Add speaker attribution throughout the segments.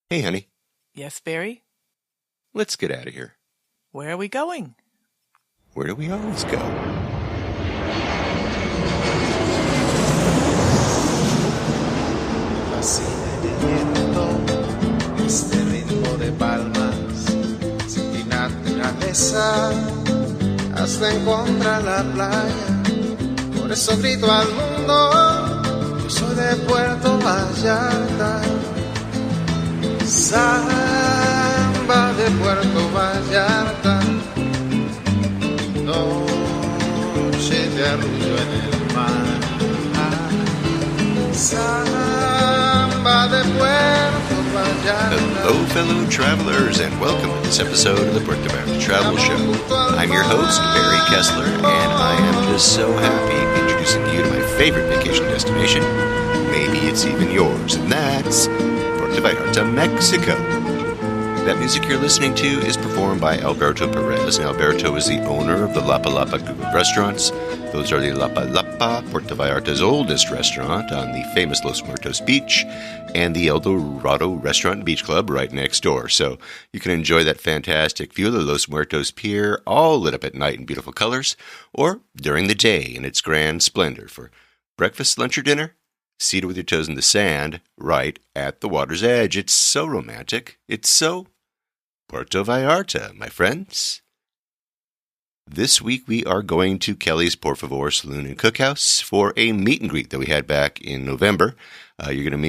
Speaker 1: Hey, honey,
Speaker 2: Yes, Barry?
Speaker 1: let's get out of here.
Speaker 2: Where are we going?
Speaker 1: Where do we always go?
Speaker 3: Fascina el viento, este ritmo de palmas, sin ti naturaleza, hasta encontrar la playa. Por eso grito al mundo, yo soy de Puerto Vallarta. Samba de Puerto Vallarta, noche de arrullo en el mar. Samba de Puerto Vallarta.
Speaker 1: Hello, fellow travelers, and welcome to this episode of the Puerto Vallarta Travel Show. I'm your host, Barry Kessler, and I am just so happy introducing you to my favorite vacation destination. Maybe it's even yours, and that's Puerto Vallarta, Mexico. That music you're listening to is performed by Alberto Perez, and Alberto is the owner of the Lapa Lapa group of restaurants. Those are the Lapa Lapa, Puerto Vallarta's oldest restaurant on the famous Los Muertos Beach, and the El Dorado Restaurant and Beach Club right next door. So you can enjoy that fantastic view of the Los Muertos Pier, all lit up at night in beautiful colors, or during the day in its grand splendor for breakfast, lunch, or dinner, seated with your toes in the sand right at the water's edge. It's so romantic. It's so Puerto Vallarta, my friends. This week we are going to Kelly's Por Favor Saloon and Cookhouse for a meet and greet that we had back in November. You're going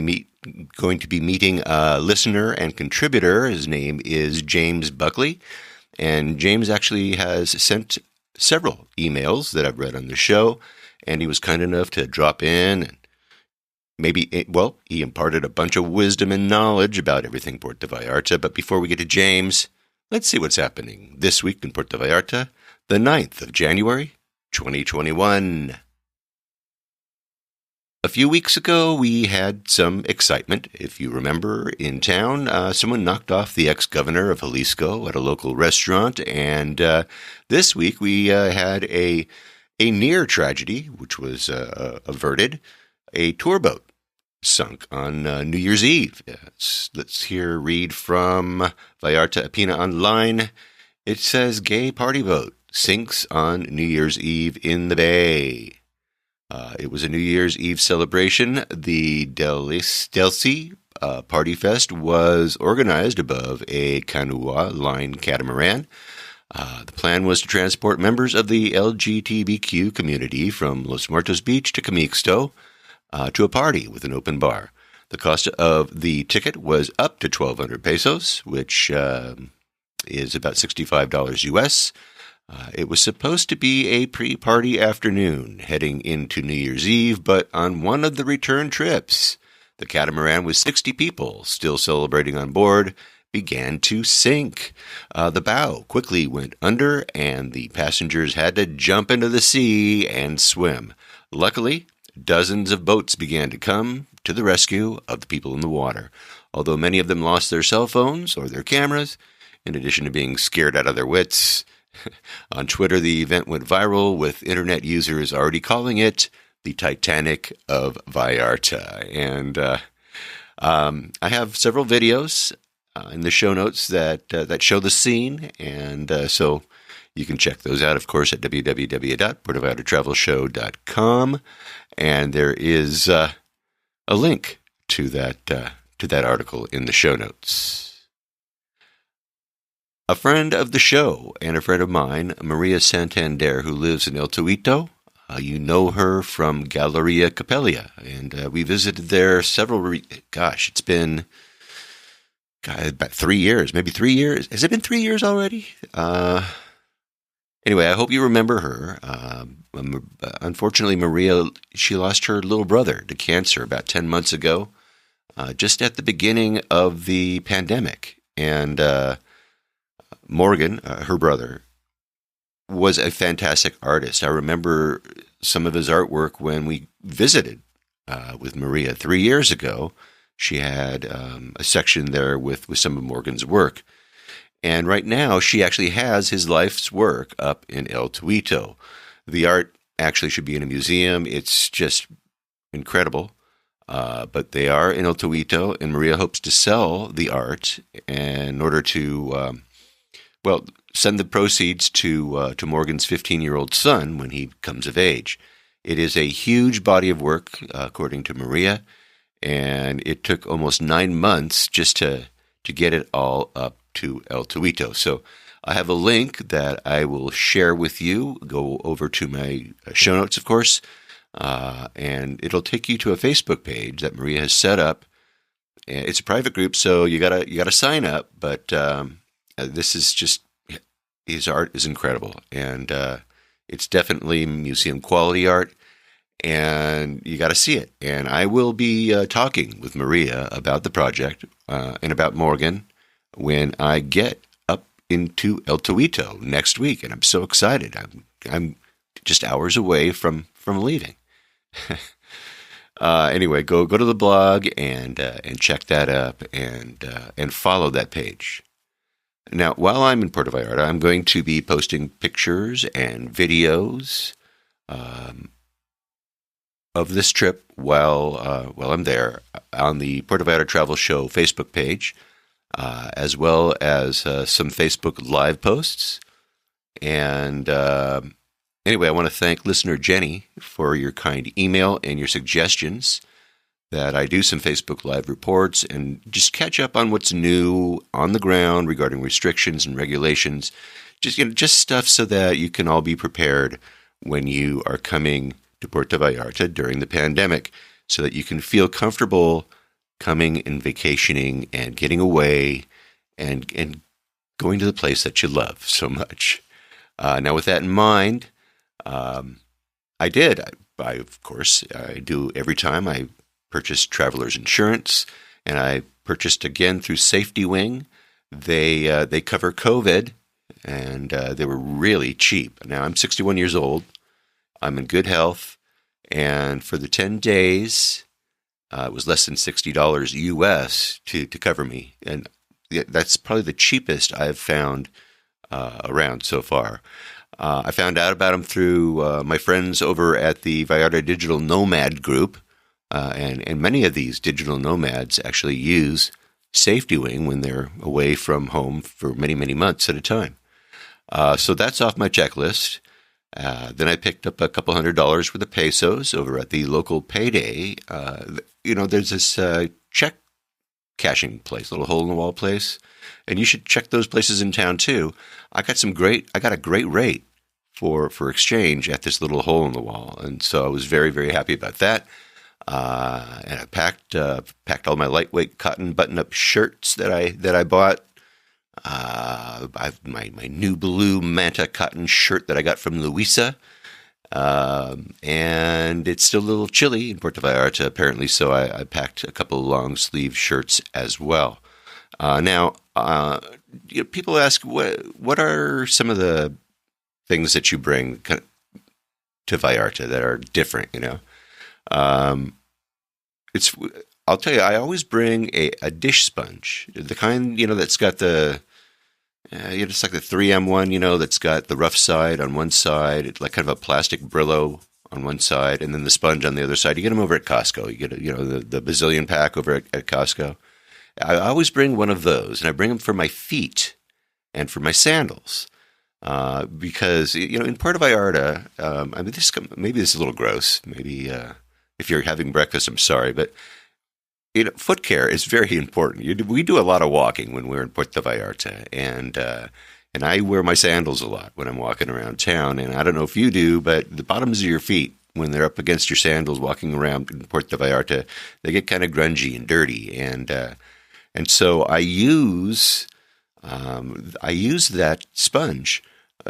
Speaker 1: to be meeting a listener and contributor. His name is James Buckley, and James actually has sent several emails that I've read on the show, and he was kind enough to drop in and he imparted a bunch of wisdom and knowledge about everything Puerto Vallarta. But before we get to James, let's see what's happening this week in Puerto Vallarta, the 9th of January, 2021. A few weeks ago, we had some excitement. If you remember, in town, someone knocked off the ex-governor of Jalisco at a local restaurant. And this week, we had a near tragedy, which was averted. A tour boat sunk on New Year's Eve. Let's read from Vallarta Apina Online. It says, gay party boat sinks on New Year's Eve in the bay. It was a New Year's Eve celebration. The Delcy Party Fest was organized above a canoa line catamaran. The plan was to transport members of the LGBTQ community from Los Muertos Beach to Camixto, to a party with an open bar. The cost of the ticket was up to 1,200 pesos, which is about $65 US. It was supposed to be a pre-party afternoon heading into New Year's Eve, but on one of the return trips, the catamaran with 60 people still celebrating on board began to sink. The bow quickly went under, and the passengers had to jump into the sea and swim. Luckily, dozens of boats began to come to the rescue of the people in the water, although many of them lost their cell phones or their cameras, in addition to being scared out of their wits. On Twitter, the event went viral, with internet users already calling it the Titanic of Vallarta. And I have several videos in the show notes that show the scene, and so you can check those out, of course, at www.puertovallartatravelshow.com. And there is a link to that article in the show notes. A friend of the show and a friend of mine, Maria Santander, who lives in El Tuito. You know her from Galleria Capelia, and we visited there it's been about 3 years, maybe 3 years. Has it been 3 years already? Anyway, I hope you remember her. Unfortunately, Maria, she lost her little brother to cancer about 10 months ago, just at the beginning of the pandemic. And Morgan, her brother, was a fantastic artist. I remember some of his artwork when we visited with Maria 3 years ago. She had a section there with some of Morgan's work. And right now, she actually has his life's work up in El Tuito. The art actually should be in a museum. It's just incredible. But they are in El Torito, and Maria hopes to sell the art in order to, send the proceeds to Morgan's 15-year-old son when he comes of age. It is a huge body of work, according to Maria, and it took almost 9 months just to get it all up to El Torito. So I have a link that I will share with you. Go over to my show notes, of course, and it'll take you to a Facebook page that Maria has set up. It's a private group, so you gotta sign up. But this is just, his art is incredible, and it's definitely museum quality art, and you got to see it. And I will be talking with Maria about the project and about Morgan when I get up into El Torito next week, and I'm so excited. I'm just hours away from leaving. Anyway, go to the blog and check that up and follow that page. Now, while I'm in Puerto Vallarta, I'm going to be posting pictures and videos of this trip while I'm there on the Puerto Vallarta Travel Show Facebook page, as well as some Facebook Live posts. And anyway, I want to thank listener Jenny for your kind email and your suggestions that I do some Facebook Live reports and just catch up on what's new on the ground regarding restrictions and regulations. Just stuff so that you can all be prepared when you are coming to Puerto Vallarta during the pandemic, so that you can feel comfortable coming and vacationing and getting away and going to the place that you love so much. Now, with that in mind, I of course, I do every time I purchased traveler's insurance, and I purchased again through Safety Wing. They cover COVID, and they were really cheap. Now, I'm 61 years old. I'm in good health, and for the 10 days, it was less than $60 US to cover me, and that's probably the cheapest I've found around so far. I found out about them through my friends over at the Vallarta Digital Nomad Group, and many of these digital nomads actually use Safety Wing when they're away from home for many, many months at a time. So that's off my checklist. Then I picked up a couple $100 worth of pesos over at the local Payday. There's this check cashing place, little hole-in-the-wall place, and you should check those places in town too. I got a great rate for exchange at this little hole-in-the-wall, and so I was very, very happy about that. And I packed all my lightweight cotton button-up shirts that I bought. I've my new blue manta cotton shirt that I got from Luisa, and it's still a little chilly in Puerto Vallarta apparently, so I packed a couple of long sleeve shirts as well. Now, people ask what are some of the things that you bring to Vallarta that are different, I'll tell you, I always bring a dish sponge, the kind, that's got it's like the 3M one, that's got the rough side on one side, it's like kind of a plastic Brillo on one side, and then the sponge on the other side. You get them over at Costco. You get, the bazillion pack over at Costco. I always bring one of those, and I bring them for my feet and for my sandals. Because, in Puerto Vallarta, maybe this is a little gross. Maybe if you're having breakfast, I'm sorry, but foot care is very important. We do a lot of walking when we're in Puerto Vallarta, and I wear my sandals a lot when I'm walking around town. And I don't know if you do, but the bottoms of your feet, when they're up against your sandals walking around in Puerto Vallarta, they get kind of grungy and dirty. And so I use that sponge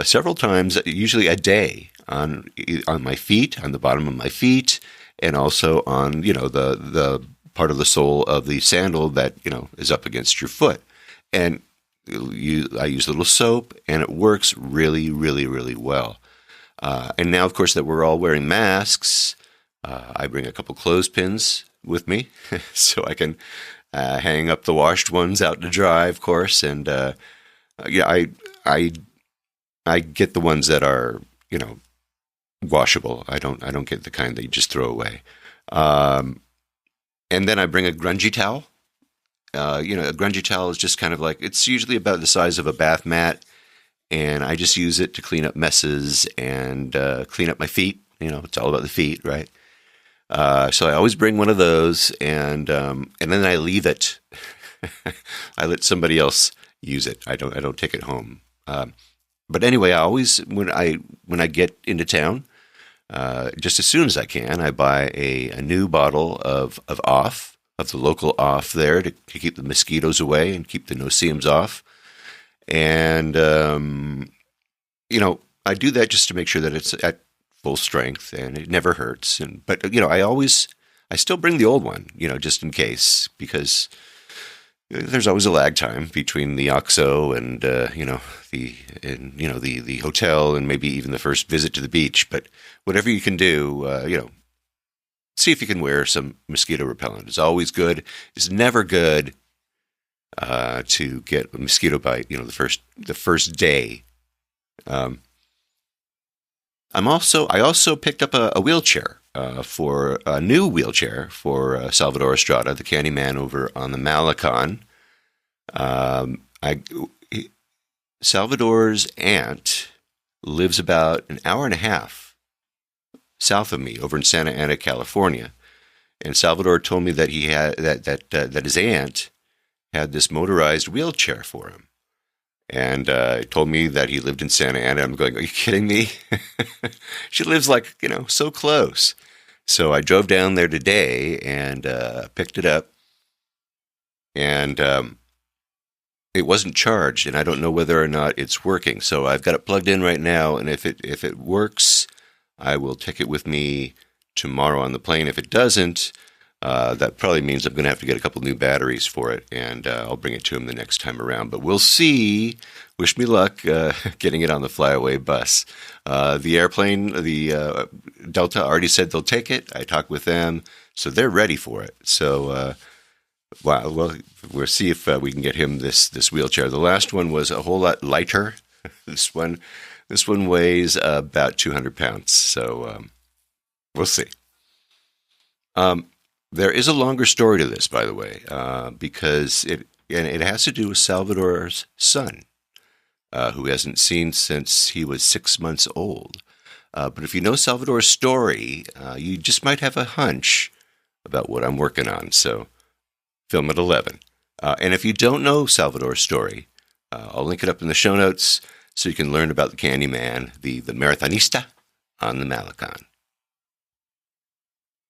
Speaker 1: several times, usually a day, on my feet, on the bottom of my feet, and also on the part of the sole of the sandal that is up against your foot. And I use a little soap, and it works really, really, really well. And now, of course, that we're all wearing masks, I bring a couple clothespins with me so I can hang up the washed ones out to dry, of course. And I get the ones that are washable. I don't get the kind that you just throw away. And then I bring a grungy towel. A grungy towel is just kind of like, it's usually about the size of a bath mat. And I just use it to clean up messes and clean up my feet. It's all about the feet, right? So I always bring one of those, and then I leave it. I let somebody else use it. I don't take it home. But anyway, I always when I get into town, just as soon as I can, I buy a new bottle of the local off there to keep the mosquitoes away and keep the no-see-ums off. And, I do that just to make sure that it's at full strength and it never hurts. But I still bring the old one, just in case, because there's always a lag time between the OXXO and, the hotel and maybe even the first visit to the beach. But whatever you can do, see if you can wear some mosquito repellent. It's always good. It's never good to get a mosquito bite, the first day. I also picked up a wheelchair for a new wheelchair for Salvador Estrada, the Candyman over on the Malecon. Salvador's aunt lives about an hour and a half south of me, over in Santa Ana, California, and Salvador told me that he had that his aunt had this motorized wheelchair for him. And told me that he lived in Santa Ana. I'm going, are you kidding me? She lives so close. So I drove down there today and picked it up. And it wasn't charged, and I don't know whether or not it's working. So I've got it plugged in right now, and if it works, I will take it with me tomorrow on the plane. If it doesn't, that probably means I'm going to have to get a couple new batteries for it, and I'll bring it to him the next time around. But we'll see. Wish me luck getting it on the flyaway bus. The airplane, the Delta already said they'll take it. I talked with them, so they're ready for it. So, we'll see if we can get him this wheelchair. The last one was a whole lot lighter. This one weighs about 200 pounds. So we'll see. There is a longer story to this, by the way, because it has to do with Salvador's son, who hasn't seen since he was 6 months old. But if you know Salvador's story, you just might have a hunch about what I'm working on. So, film at 11. And if you don't know Salvador's story, I'll link it up in the show notes so you can learn about the Candyman, the marathonista on the Malecon.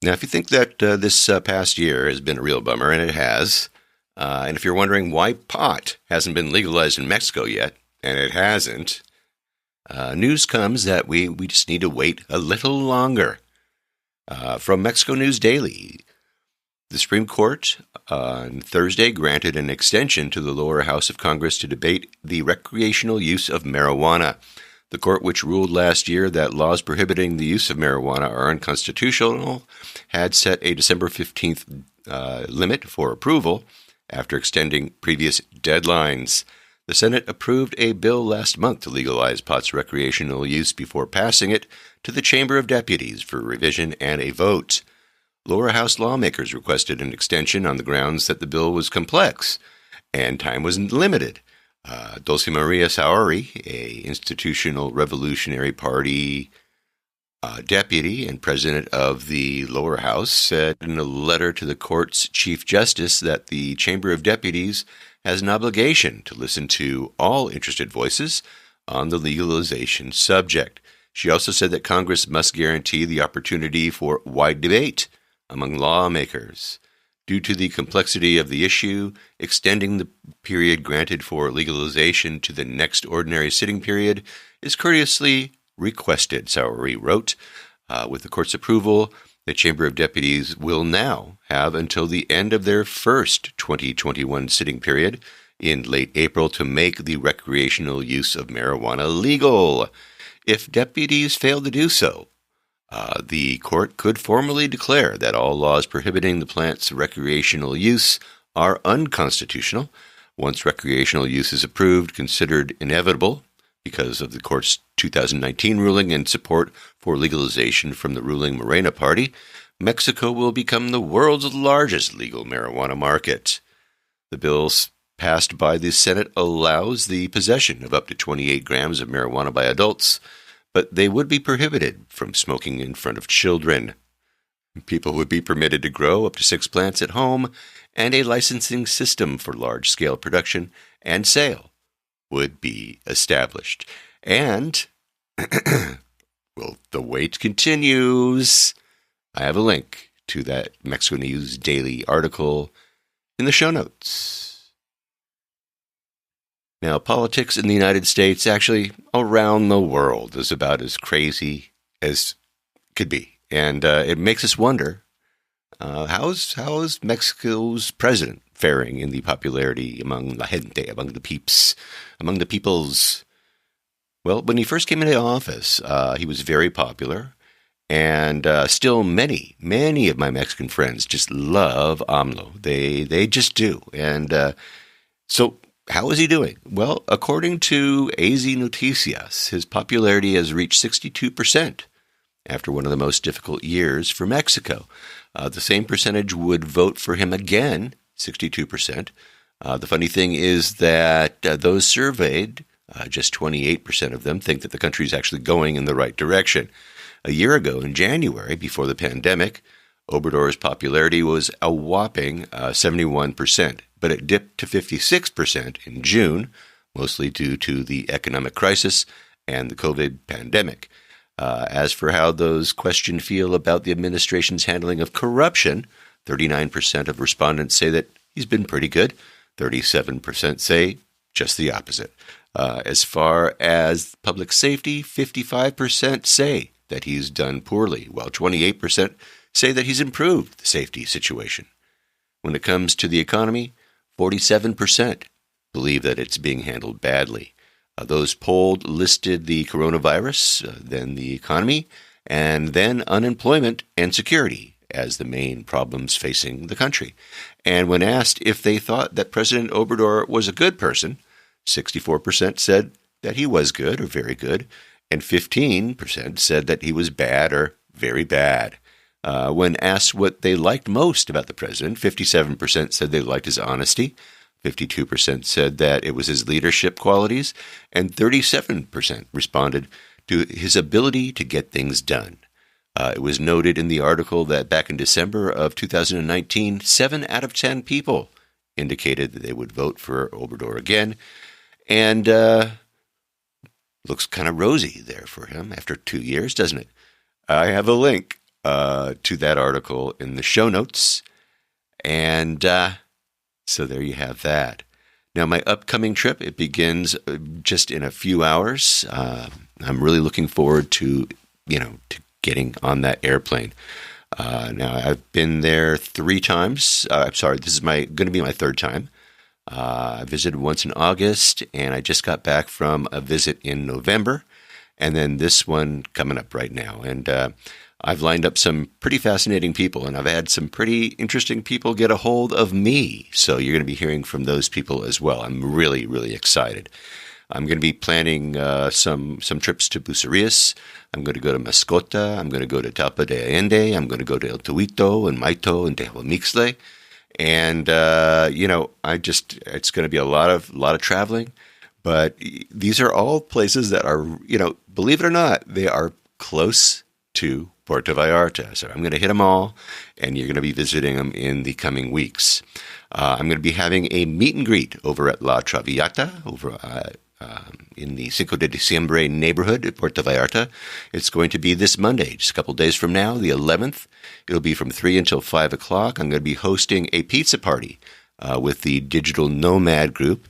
Speaker 1: Now, if you think that this past year has been a real bummer, and it has, and if you're wondering why pot hasn't been legalized in Mexico yet, and it hasn't, news comes that we just need to wait a little longer. From Mexico News Daily, the Supreme Court on Thursday granted an extension to the lower house of Congress to debate the recreational use of marijuana. The court, which ruled last year that laws prohibiting the use of marijuana are unconstitutional, had set a December 15th limit for approval after extending previous deadlines. The Senate approved a bill last month to legalize pot's recreational use before passing it to the Chamber of Deputies for revision and a vote. Lower house lawmakers requested an extension on the grounds that the bill was complex and time was limited. Dulce Maria Saori, a Institutional Revolutionary Party deputy and president of the lower house, said in a letter to the court's chief justice that the Chamber of Deputies has an obligation to listen to all interested voices on the legalization subject. She also said that Congress must guarantee the opportunity for wide debate among lawmakers. Due to the complexity of the issue, extending the period granted for legalization to the next ordinary sitting period is courteously requested, Saori wrote. With the court's approval, the Chamber of Deputies will now have until the end of their first 2021 sitting period in late April to make the recreational use of marijuana legal. If deputies fail to do so, the court could formally declare that all laws prohibiting the plant's recreational use are unconstitutional. Once recreational use is approved, considered inevitable because of the court's 2019 ruling and support for legalization from the ruling Morena Party, Mexico will become the world's largest legal marijuana market. The bill passed by the Senate allows the possession of up to 28 grams of marijuana by adults, but they would be prohibited from smoking in front of children. People would be permitted to grow up to 6 plants at home, and a licensing system for large-scale production and sale would be established. And, well, the wait continues. I have a link to that Mexico News Daily article in the show notes. Now, politics in the United States, actually around the world, is about as crazy as could be. And it makes us wonder, how is Mexico's president faring in the popularity among la gente, among the peeps, among the peoples? Well, when he first came into office, he was very popular. And still many of my Mexican friends just love AMLO. They just do. And so how is he doing? Well, according to AZ Noticias, his popularity has reached 62% after one of the most difficult years for Mexico. The same percentage would vote for him again, 62%. The funny thing is that those surveyed, just 28% of them think that the country is actually going in the right direction. A year ago, in January, before the pandemic, Obrador's popularity was a whopping 71%, but it dipped to 56% in June, mostly due to the economic crisis and the COVID pandemic. As for how those questioned feel about the administration's handling of corruption, 39% of respondents say that he's been pretty good. 37% say just the opposite. As far as public safety, 55% say that he's done poorly, while 28% say that he's improved the safety situation. When it comes to the economy, 47% believe that it's being handled badly. Those polled listed the coronavirus, then the economy, and then unemployment and security as the main problems facing the country. And when asked if they thought that President Obrador was a good person, 64% said that he was good or very good, and 15% said that he was bad or very bad. When asked what they liked most about the president, 57% said they liked his honesty, 52% said that it was his leadership qualities, and 37% responded to his ability to get things done. It was noted in the article that back in December of 2019, 7 out of 10 people indicated that they would vote for Obrador again, and looks kind of rosy there for him after 2 years, doesn't it? I have a link to that article in the show notes, and so there you have that. Now, my upcoming trip, it begins just in a few hours. I'm really looking forward to getting on that airplane. Now, I've been there 3 times. This is going to be my 3rd time. I visited once in August, and I just got back from a visit in November, and then this one coming up right now. And I've lined up some pretty fascinating people, and I've had some pretty interesting people get a hold of me. So you're going to be hearing from those people as well. I'm really, really excited. I'm going to be planning some trips to Bucerias. I'm going to go to Mascota. I'm going to go to Talpa de Allende. I'm going to go to El Tuito and Maito and Tehuamixle. And, it's going to be a lot of traveling. But these are all places that are, believe it or not, they are close to Puerto Vallarta. So I'm going to hit them all, and you're going to be visiting them in the coming weeks. I'm going to be having a meet and greet over at La Traviata, over in the Cinco de Diciembre neighborhood at Puerto Vallarta. It's going to be this Monday, just a couple days from now, the 11th. It'll be from 3 until 5 o'clock. I'm going to be hosting a pizza party with the Digital Nomad Group,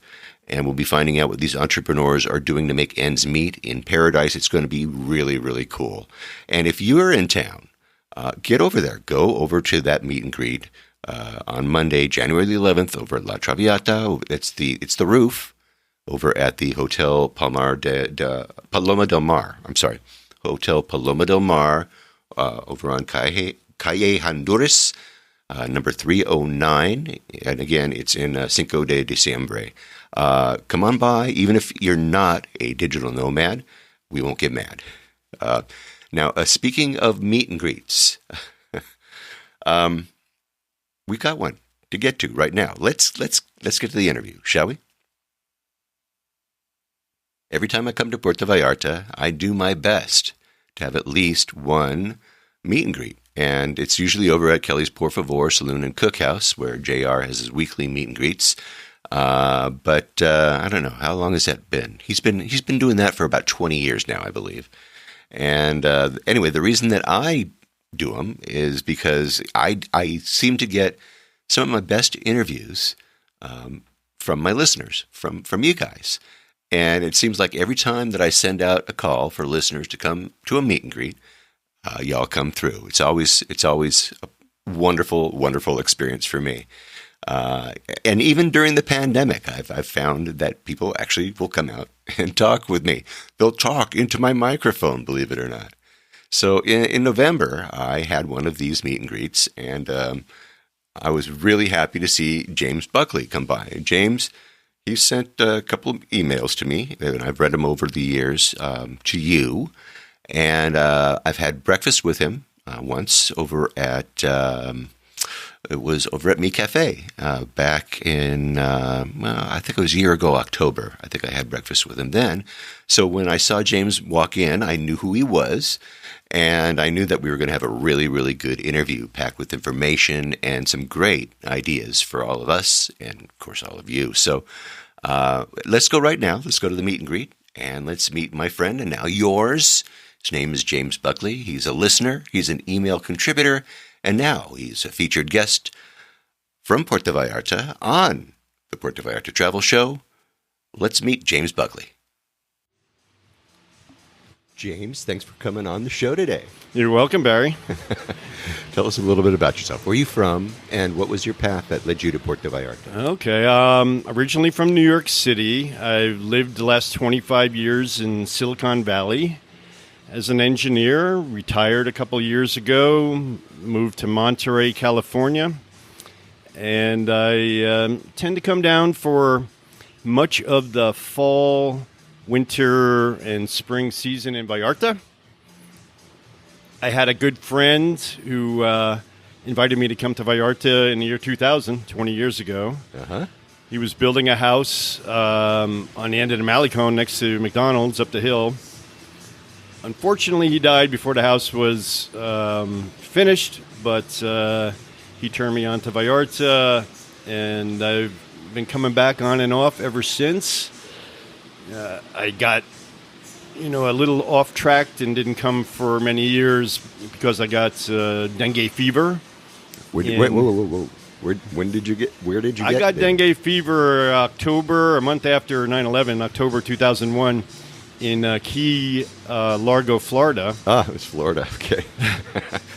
Speaker 1: and we'll be finding out what these entrepreneurs are doing to make ends meet in paradise. It's going to be really, really cool. And if you're in town, get over there. Go over to that meet and greet on Monday, January the 11th, over at La Traviata. It's the roof over at the Hotel Palomar del Mar. Hotel Paloma del Mar, over on Calle Honduras, number 309. And again, it's in Cinco de Diciembre. Come on by. Even if you're not a digital nomad, we won't get mad. Now, speaking of meet and greets, We got one to get to right now. Let's get to the interview, shall we? Every time I come to Puerto Vallarta, I do my best to have at least one meet and greet. And it's usually over at Kelly's Por Favor Saloon and Cookhouse, where JR has his weekly meet and greets. But I don't know, how long has that been? He's been doing that for about 20 years now, I believe. And anyway, the reason that I do them is because I seem to get some of my best interviews from my listeners, from you guys. And it seems like every time that I send out a call for listeners to come to a meet and greet, y'all come through. It's always a wonderful, wonderful experience for me. And even during the pandemic, I've found that people actually will come out and talk with me. They'll talk into my microphone, believe it or not. So in November, I had one of these meet and greets, and I was really happy to see James Buckley come by. James, he sent a couple of emails to me, and I've read them over the years to you. And I've had breakfast with him once over at it was over at Mi Cafe back in I think it was a year ago, October. I think I had breakfast with him then. So when I saw James walk in, I knew who he was, and I knew that we were going to have a really, really good interview packed with information and some great ideas for all of us and, of course, all of you. So let's go right now. Let's go to the meet and greet, and let's meet my friend, and now yours. His name is James Buckley. He's a listener. He's an email contributor. And now he's a featured guest from Puerto Vallarta on the Puerto Vallarta Travel Show. Let's meet James Buckley. James, thanks for coming on the show today.
Speaker 4: You're welcome, Barry.
Speaker 1: Tell us a little bit about yourself. Where are you from, and what was your path that led you to Puerto Vallarta?
Speaker 4: Okay. Originally from New York City. I've lived the last 25 years in Silicon Valley as an engineer. Retired a couple years ago. Moved to Monterey, California. And I tend to come down for much of the fall, winter, and spring season in Vallarta. I had a good friend who invited me to come to Vallarta in the year 2000, 20 years ago.
Speaker 1: Uh-huh.
Speaker 4: He was building a house on the end of the Malecon next to McDonald's up the hill. Unfortunately, he died before the house was finished, but he turned me on to Vallarta, and I've been coming back on and off ever since. I got, a little off track and didn't come for many years because I got dengue fever.
Speaker 1: Where did you get?
Speaker 4: I got dengue fever October, a month after 9/11, October 2001. In Key Largo, Florida.
Speaker 1: Ah, it was Florida. Okay.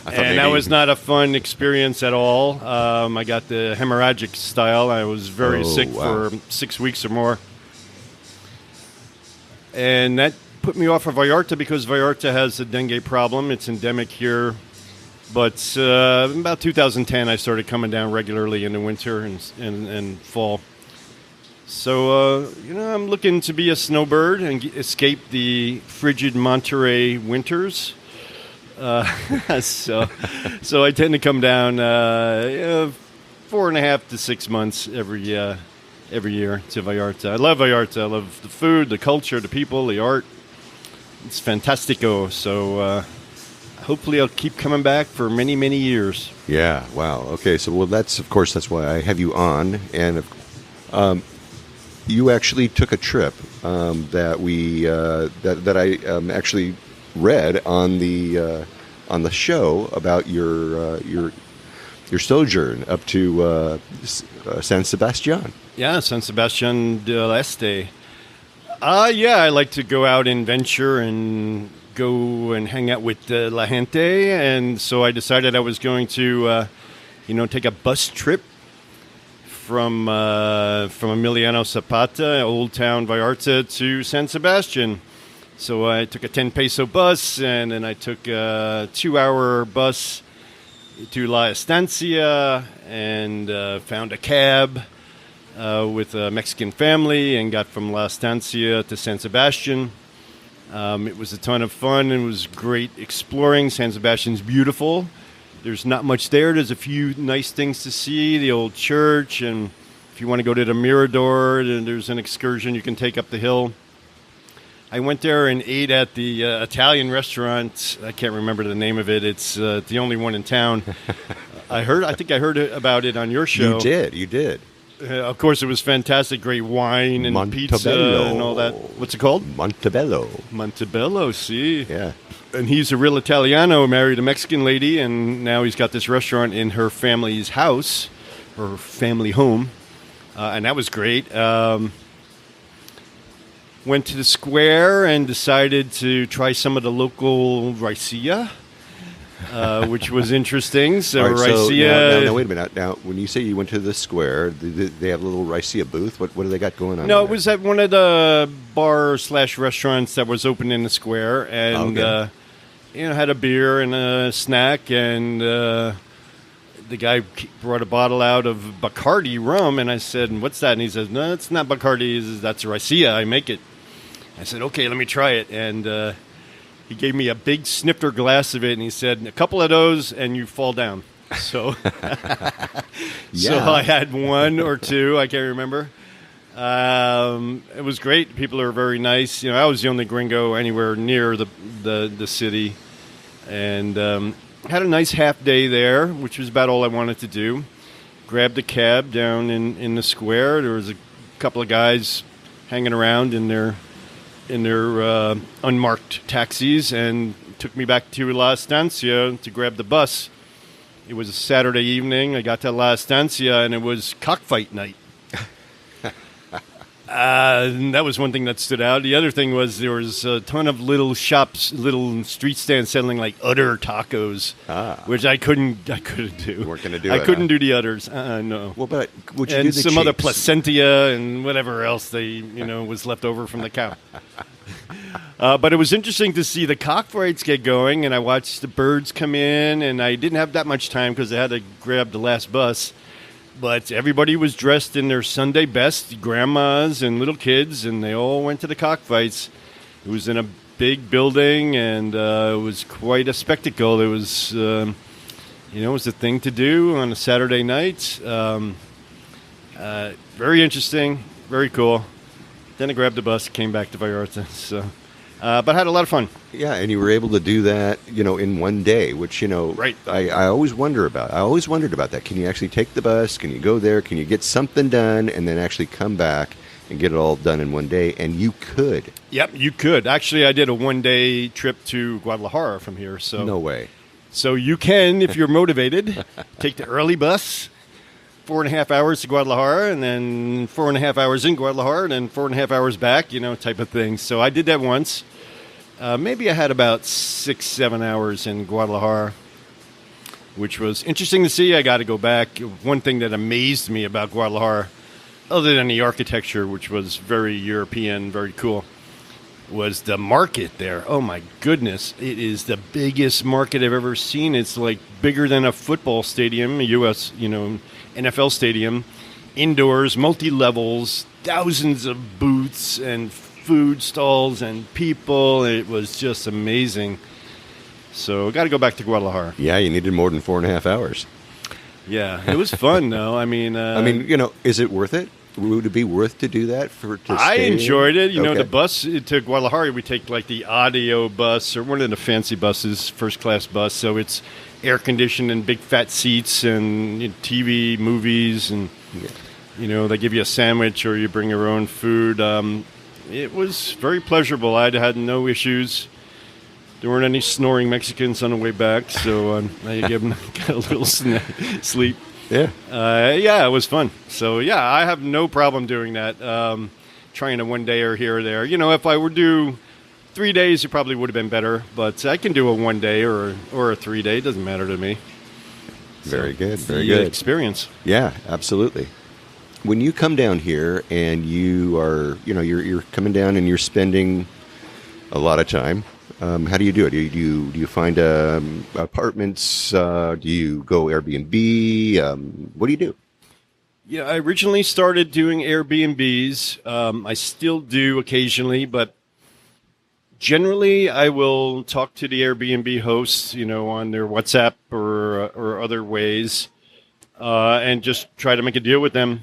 Speaker 4: And that was not a fun experience at all. I got the hemorrhagic style. I was very sick for 6 weeks or more. And that put me off of Vallarta because Vallarta has a dengue problem. It's endemic here. But about 2010, I started coming down regularly in the winter and fall. So, I'm looking to be a snowbird and escape the frigid Monterey winters. So I tend to come down 4.5 to 6 months every year to Vallarta. I love Vallarta. I love the food, the culture, the people, the art. It's fantastico. So hopefully I'll keep coming back for many, many years.
Speaker 1: Yeah, wow. Okay, so that's why I have you on. And you actually took a trip that I actually read on the show about your sojourn up to San Sebastian.
Speaker 4: Yeah, San Sebastian del Este. I like to go out and venture and go and hang out with la gente, and so I decided I was going to, take a bus trip from Emiliano Zapata, Old Town Vallarta, to San Sebastian. So I took a 10 peso bus, and then I took a 2-hour bus to La Estancia, and found a cab with a Mexican family, and got from La Estancia to San Sebastian. It was a ton of fun. It was great exploring. San Sebastian's beautiful. There's not much there. There's a few nice things to see, the old church, and if you want to go to the Mirador, then there's an excursion you can take up the hill. I went there and ate at the Italian restaurant. I can't remember the name of it. It's the only one in town. I think I heard about it on your show.
Speaker 1: You did.
Speaker 4: Of course, it was fantastic. Great wine and pizza and all that. What's it called? Montebello, see?
Speaker 1: Yeah.
Speaker 4: And he's a real Italiano, married a Mexican lady, and now he's got this restaurant in her family's house, or family home. And that was great. Went to the square and decided to try some of the local raicilla, which was interesting. So,
Speaker 1: All right,
Speaker 4: raicilla.
Speaker 1: now, wait a minute. Now, when you say you went to the square, they have a little raicilla booth. What do they got going on?
Speaker 4: No, it was at one of the bar/restaurants that was open in the square, and had a beer and a snack, and the guy brought a bottle out of Bacardi rum, and I said, "What's that?" And he says, "No, it's not Bacardi. That's raicilla. I make it." I said, "Okay, let me try it." And he gave me a big snifter glass of it, and he said, "A couple of those, and you fall down." So, so I had one or two. I can't remember. It was great. People are very nice. I was the only gringo anywhere near the city, and had a nice half day there, which was about all I wanted to do. Grabbed a cab down in the square. There was a couple of guys hanging around in their unmarked taxis, and took me back to La Estancia to grab the bus. It was a Saturday evening. I got to La Estancia, and it was cockfight night. And that was one thing that stood out. The other thing was there was a ton of little shops, little street stands selling like udder tacos, which I couldn't do.
Speaker 1: You weren't going to do
Speaker 4: I
Speaker 1: it.
Speaker 4: couldn't do the udders. No.
Speaker 1: Well, but would you
Speaker 4: and
Speaker 1: do the
Speaker 4: some other
Speaker 1: cheeks?
Speaker 4: placentia and whatever else was left over from the cow. But it was interesting to see the cockfights get going, and I watched the birds come in, and I didn't have that much time because I had to grab the last bus. But everybody was dressed in their Sunday best, grandmas and little kids, and they all went to the cockfights. It was in a big building, and it was quite a spectacle. It was, it was a thing to do on a Saturday night. Very interesting, very cool. Then I grabbed the bus, came back to Vallarta. So, but I had a lot of fun.
Speaker 1: Yeah, and you were able to do that, in one day, which,
Speaker 4: Right.
Speaker 1: I always wonder about. I always wondered about that. Can you actually take the bus? Can you go there? Can you get something done and then actually come back and get it all done in one day? And you could.
Speaker 4: Yep, you could. Actually, I did a one-day trip to Guadalajara from here. So
Speaker 1: No way.
Speaker 4: So you can, if you're motivated, take the early bus, 4.5 hours to Guadalajara, and then 4.5 hours in Guadalajara, and then 4.5 hours back, type of thing. So I did that once. Maybe I had about 6-7 hours in Guadalajara, which was interesting to see. I got to go back. One thing that amazed me about Guadalajara, other than the architecture, which was very European, very cool, was the market there. Oh, my goodness. It is the biggest market I've ever seen. It's like bigger than a football stadium, a U.S., NFL stadium, indoors, multi-levels, thousands of booths and food stalls and people. It was just amazing. So got to go back to Guadalajara.
Speaker 1: Yeah, you needed more than 4.5 hours.
Speaker 4: Yeah, it was fun though.
Speaker 1: Is it worth it? Would it be worth to do that
Speaker 4: I enjoyed it.
Speaker 1: Okay.
Speaker 4: The bus to Guadalajara, we take like the audio bus or one of the fancy buses, first class bus. So it's air conditioned and big fat seats and TV, movies, and they give you a sandwich or you bring your own food. It was very pleasurable. I had no issues. There weren't any snoring Mexicans on the way back, so I got a little sleep.
Speaker 1: Yeah.
Speaker 4: It was fun. So, I have no problem doing that, trying a one day or here or there. If I were to do 3 days, it probably would have been better, but I can do a 1 day or a 3 day. It doesn't matter to me.
Speaker 1: Very good. Very
Speaker 4: the
Speaker 1: good.
Speaker 4: Experience.
Speaker 1: Yeah, absolutely. When you come down here and you are, you're coming down and you're spending a lot of time, how do you do it? Do you find apartments? Do you go Airbnb? What do you do?
Speaker 4: Yeah, I originally started doing Airbnbs. I still do occasionally, but Generally, I will talk to the Airbnb hosts, on their WhatsApp or other ways, and just try to make a deal with them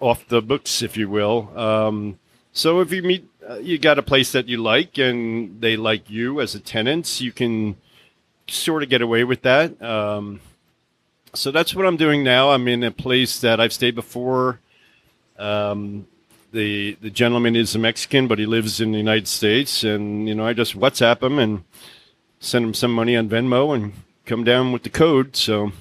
Speaker 4: off the books, if you will. So if you got a place that you like and they like you as a tenant, you can sort of get away with that. So that's what I'm doing now. I'm in a place that I've stayed before. The gentleman is a Mexican, but he lives in the United States, and I just WhatsApp him and send him some money on Venmo and come down with the code. So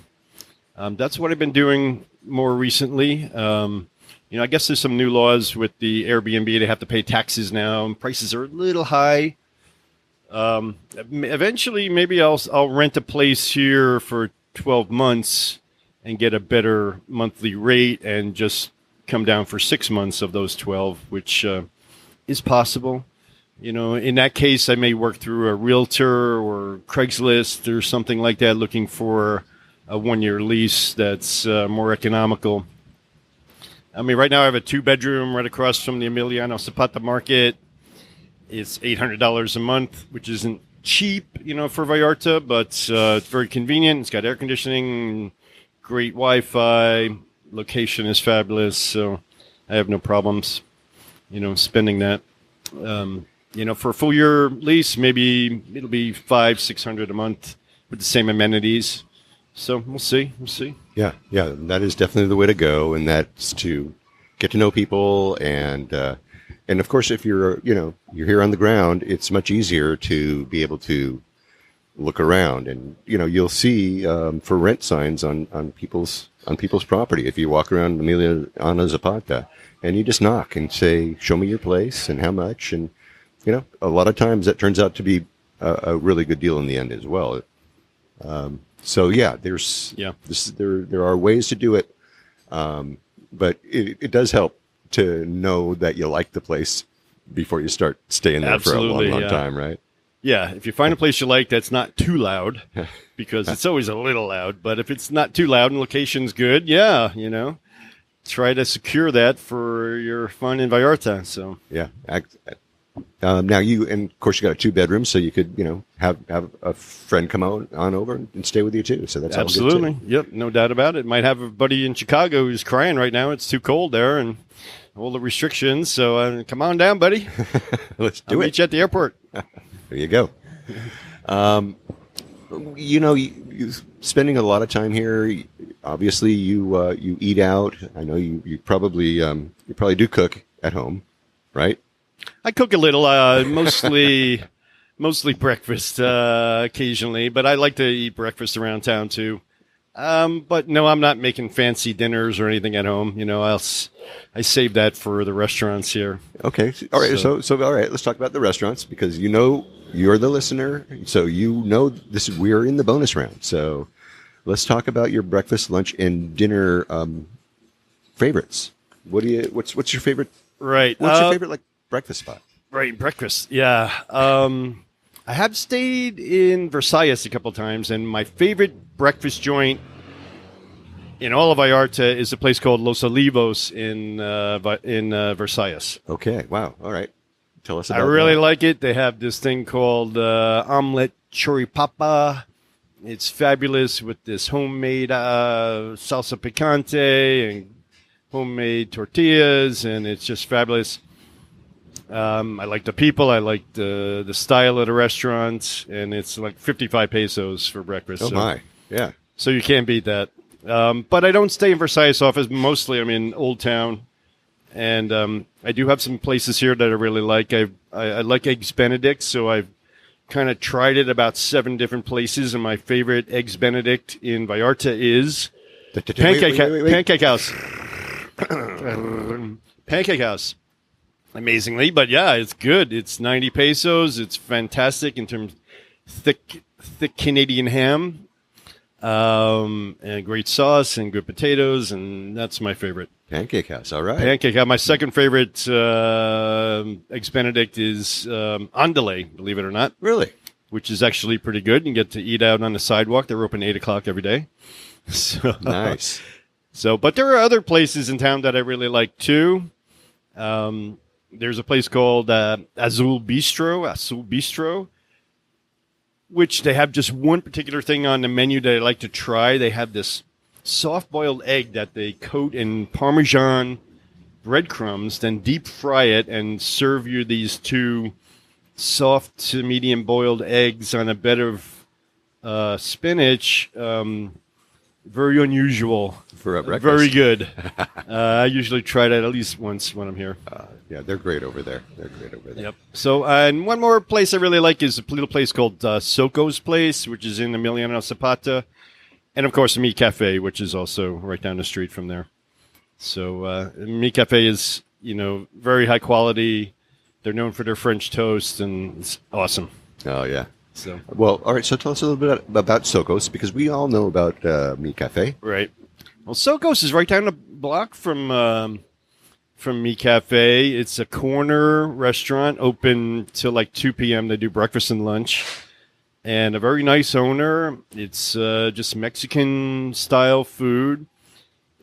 Speaker 4: that's what I've been doing more recently. I guess there's some new laws with the Airbnb. They have to pay taxes now, and prices are a little high. Eventually, maybe I'll rent a place here for 12 months and get a better monthly rate and just come down for 6 months of those 12, which is possible. In that case, I may work through a realtor or Craigslist or something like that, looking for a 1-year lease that's more economical. I mean, right now I have a 2-bedroom right across from the Emiliano Zapata Market. It's $800 a month, which isn't cheap, for Vallarta, but it's very convenient. It's got air conditioning, great Wi-Fi, location is fabulous, so I have no problems, spending that. For a full year lease, maybe it'll be $500-600 a month with the same amenities. So we'll see.
Speaker 1: Yeah, that is definitely the way to go, and that's to get to know people, and of course, if you're here on the ground, it's much easier to be able to look around, and you'll see for rent signs on people's property. If you walk around Emiliano Zapata and you just knock and say, "Show me your place and how much," and a lot of times that turns out to be a really good deal in the end as well. So yeah, there are ways to do it, but it does help to know that you like the place before you start staying there
Speaker 4: Absolutely,
Speaker 1: for a long time, right?
Speaker 4: Yeah, if you find a place you like that's not too loud, because it's always a little loud, but if it's not too loud and location's good, try to secure that for your fun in Vallarta. So
Speaker 1: yeah. Now and of course you got a 2-bedroom, so you could have a friend come on over and stay with you too. So that's
Speaker 4: absolutely
Speaker 1: all good too.
Speaker 4: Yep, no doubt about it. Might have a buddy in Chicago who's crying right now. It's too cold there and all the restrictions. So come on down, buddy.
Speaker 1: Let's do
Speaker 4: I'll
Speaker 1: it.
Speaker 4: meet you at the airport.
Speaker 1: There you go. You spending a lot of time here. Obviously, you eat out. I know you probably do cook at home, right?
Speaker 4: I cook a little, mostly breakfast occasionally, but I like to eat breakfast around town too. But no, I'm not making fancy dinners or anything at home. I save that for the restaurants here.
Speaker 1: Okay. All right. So all right, let's talk about the restaurants, because you're the listener, so we're in the bonus round. So let's talk about your breakfast, lunch, and dinner favorites. What's your favorite?
Speaker 4: Right.
Speaker 1: What's your favorite breakfast spot?
Speaker 4: Right, breakfast. Yeah. I have stayed in Versailles a couple times, and my favorite breakfast joint in all of Vallarta is a place called Los Olivos in Versailles.
Speaker 1: Okay. Wow. All right. Tell us about
Speaker 4: I really
Speaker 1: that.
Speaker 4: like it. They have this thing called omelet choripapa. It's fabulous with this homemade salsa picante and homemade tortillas, and it's just fabulous. I like the people. I like the style of the restaurant, and it's like 55 pesos for breakfast.
Speaker 1: Oh, my. Yeah.
Speaker 4: So you can't beat that. But I don't stay in Versailles office. Mostly I'm in Old Town. And I do have some places here that I really like. I like Eggs Benedict, so I've kind of tried it about 7 different places, and my favorite Eggs Benedict in Vallarta is Pancake House. Pancake House. Amazingly, but yeah, it's good. It's 90 pesos. It's fantastic in terms of thick Canadian ham, and great sauce and good potatoes, and that's my favorite.
Speaker 1: Pancake House. All right.
Speaker 4: Pancake House. My second favorite Eggs Benedict is Andale, believe it or not.
Speaker 1: Really?
Speaker 4: Which is actually pretty good. You get to eat out on the sidewalk. They're open 8 o'clock every day. So,
Speaker 1: nice.
Speaker 4: But there are other places in town that I really like too. there's a place called Azul Bistro, which they have just one particular thing on the menu that I like to try. They have this soft-boiled egg that they coat in Parmesan breadcrumbs, then deep fry it and serve you these two soft to medium boiled eggs on a bed of spinach. Very unusual.
Speaker 1: For a breakfast.
Speaker 4: Very good. I usually try that at least once when I'm here.
Speaker 1: Yeah, they're great over there.
Speaker 4: Yep. So, and one more place I really like is a little place called Soco's Place, which is in Emiliano Zapata. And, of course, Mi Cafe, which is also right down the street from there. So, Mi Cafe is, very high quality. They're known for their French toast, and it's awesome.
Speaker 1: Oh, yeah.
Speaker 4: So,
Speaker 1: Well, all right, so tell us a little bit about Socos, because we all know about Mi Cafe.
Speaker 4: right. Well, Soco's is right down the block from Mi Cafe. It's a corner restaurant open till like 2 p.m. They do breakfast and lunch. And a very nice owner. It's just Mexican-style food.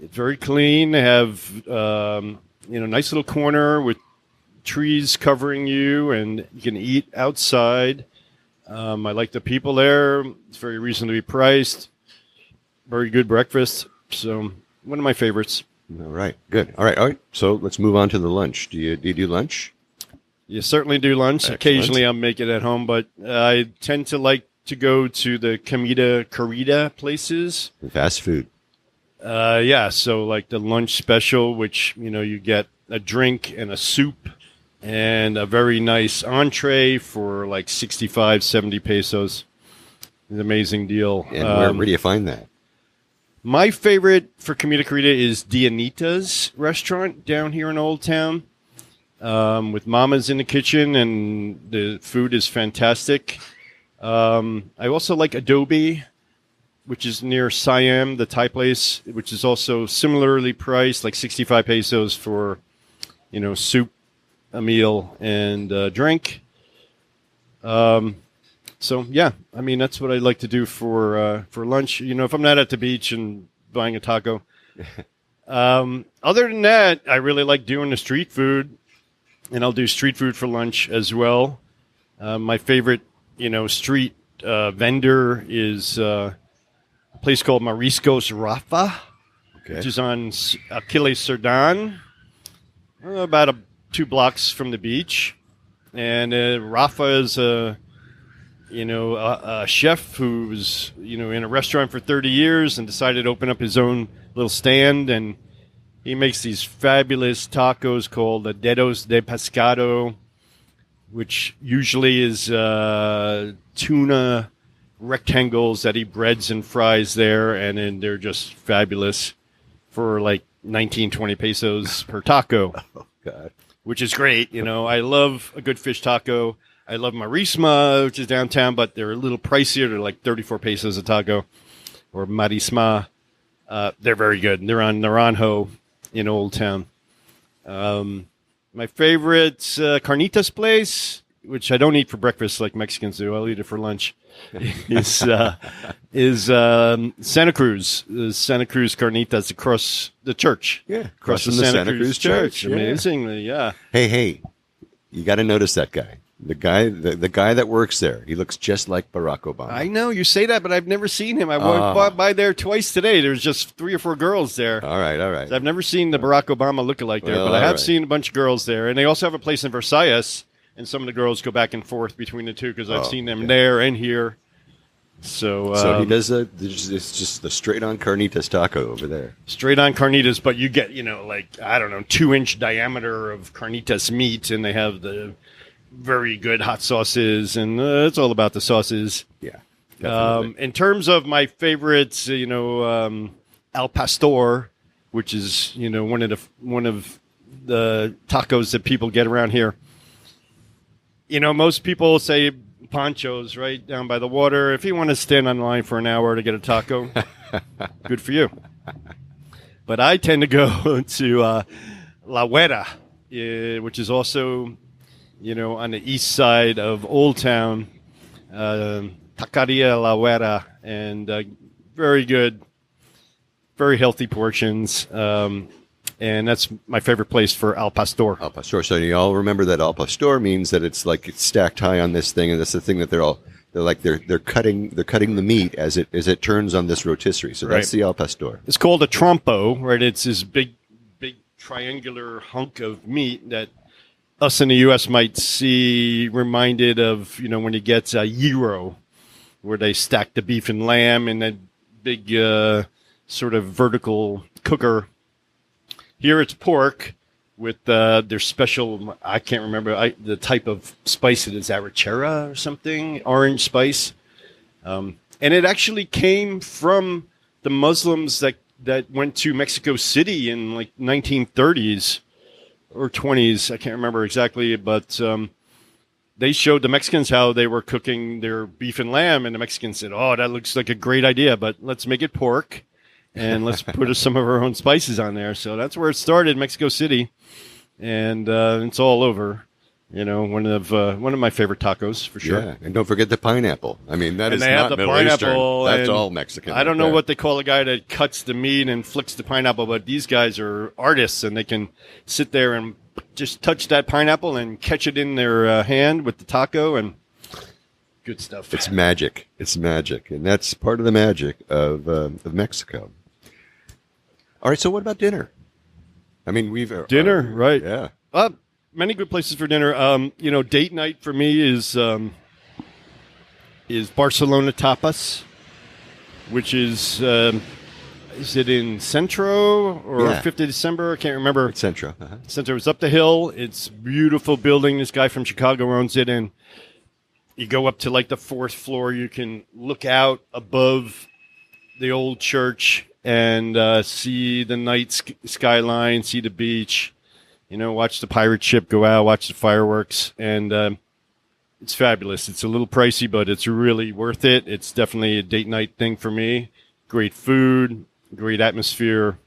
Speaker 4: It's very clean. They have, nice little corner with trees covering you, and you can eat outside. I like the people there. It's very reasonably priced. Very good breakfast. So, one of my favorites.
Speaker 1: All right, good. All right. So let's move on to the lunch. Do you do lunch?
Speaker 4: You certainly do lunch.
Speaker 1: Excellent.
Speaker 4: Occasionally I'll make it at home, but I tend to like to go to the comida corrida places.
Speaker 1: Fast food.
Speaker 4: Yeah, so like the lunch special, which, you get a drink and a soup and a very nice entree for like 65, 70 pesos. It's an amazing deal.
Speaker 1: And where do you find that?
Speaker 4: My favorite for comida corrida is Dianita's restaurant down here in Old Town. With mamas in the kitchen, and the food is fantastic. I also like Adobe, which is near Siam, the Thai place, which is also similarly priced, like 65 pesos for, soup, a meal, and a drink. So, yeah, that's what I like to do for lunch. If I'm not at the beach and buying a taco. Other than that, I really like doing the street food. And I'll do street food for lunch as well. My favorite, street vendor is a place called Mariscos Rafa, which is on Achilles Cerdan, about 2 blocks from the beach. And Rafa is a chef who's, in a restaurant for 30 years and decided to open up his own little stand, and he makes these fabulous tacos called the dedos de pescado, which usually is tuna rectangles that he breads and fries there, and then they're just fabulous for like 19, 20 pesos per taco.
Speaker 1: Oh, God.
Speaker 4: Which is great. I love a good fish taco. I love Marisma, which is downtown, but they're a little pricier. They're like 34 pesos a taco, or Marisma. They're very good. They're on Naranjo in Old Town. My favorite carnitas place, which I don't eat for breakfast like Mexicans do, I'll eat it for lunch, is Santa Cruz. Santa Cruz Carnitas across the church.
Speaker 1: Yeah,
Speaker 4: across the
Speaker 1: from
Speaker 4: Santa Cruz Church.
Speaker 1: Yeah.
Speaker 4: Amazingly, yeah.
Speaker 1: Hey, you got to notice that guy. The guy that works there. He looks just like Barack Obama.
Speaker 4: I know you say that, but I've never seen him. I walked by there twice today. There's just 3 or 4 girls there.
Speaker 1: All right.
Speaker 4: I've never seen the Barack Obama lookalike there,
Speaker 1: Well,
Speaker 4: but I have
Speaker 1: right.
Speaker 4: seen a bunch of girls there. And they also have a place in Versailles, and some of the girls go back and forth between the two because I've seen them there and here. So
Speaker 1: he does it's just the straight-on carnitas taco over there.
Speaker 4: straight on carnitas, but you get, 2-inch diameter of carnitas meat, and they have the very good hot sauces, and it's all about the sauces.
Speaker 1: Yeah, definitely.
Speaker 4: In terms of my favorites, Al Pastor, which is one of the tacos that people get around here. Most people say Pancho's right down by the water. If you want to stand on line for an hour to get a taco, good for you. But I tend to go to La Huera, which is also on the east side of Old Town, Taqueria La Huera, and very good, very healthy portions. And that's my favorite place for al pastor.
Speaker 1: Al pastor. So you all remember that al pastor means that it's stacked high on this thing, and that's the thing that they're cutting the meat as it turns on this rotisserie. So that's the al pastor.
Speaker 4: It's called a trompo, right? It's this big triangular hunk of meat that us in the U.S. might see reminded of, when you get a gyro, where they stack the beef and lamb in that big sort of vertical cooker. Here it's pork with their special, I can't remember the type of spice it is, arrachera or something, orange spice. And it actually came from the Muslims that went to Mexico City in like 1930s or 20s. I can't remember exactly, but they showed the Mexicans how they were cooking their beef and lamb, and the Mexicans said, "Oh, that looks like a great idea, but let's make it pork, and let's put some of our own spices on there." So that's where it started, Mexico City, and it's all over. One of my favorite tacos for sure.
Speaker 1: Yeah, and don't forget the pineapple. I mean, that is
Speaker 4: they have
Speaker 1: not
Speaker 4: the
Speaker 1: Middle
Speaker 4: pineapple,
Speaker 1: Eastern. That's
Speaker 4: and
Speaker 1: all Mexican.
Speaker 4: I don't know
Speaker 1: there.
Speaker 4: what they call a guy that cuts the meat and flicks the pineapple, but these guys are artists, and they can sit there and just touch that pineapple and catch it in their hand with the taco, and good stuff.
Speaker 1: It's magic. It's magic, and that's part of the magic of Mexico. All right, so what about dinner? I mean,
Speaker 4: Dinner, right?
Speaker 1: Yeah.
Speaker 4: Many good places for dinner. Date night for me is Barcelona Tapas, which is it in Centro or 5th of December? I can't remember.
Speaker 1: It's Centro. Uh-huh.
Speaker 4: Centro. It's up the hill. It's a beautiful building. This guy from Chicago owns it, and you go up to like the 4th floor. You can look out above the old church and see the night skyline, see the beach. Watch the pirate ship go out, watch the fireworks, and it's fabulous. It's a little pricey, but it's really worth it. It's definitely a date night thing for me. Great food, great atmosphere.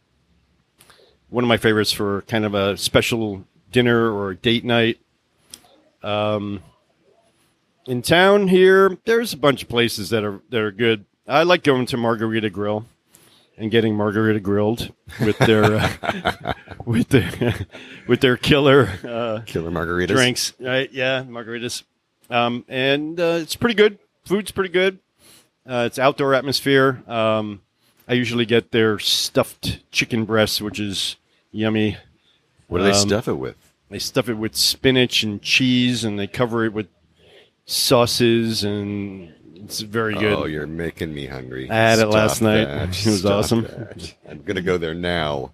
Speaker 4: One of my favorites for kind of a special dinner or a date night. In town here, there's a bunch of places that are good. I like going to Margarita Grill and getting margarita grilled with their with their killer
Speaker 1: margaritas
Speaker 4: drinks, right? Yeah, margaritas, and it's pretty good. Food's pretty good. It's outdoor atmosphere. I usually get their stuffed chicken breast, which is yummy.
Speaker 1: What do they stuff it with?
Speaker 4: They stuff it with spinach and cheese, and they cover it with sauces, and it's very good.
Speaker 1: Oh, you're making me hungry.
Speaker 4: I had it last night. It was awesome.
Speaker 1: That. I'm going to go there now.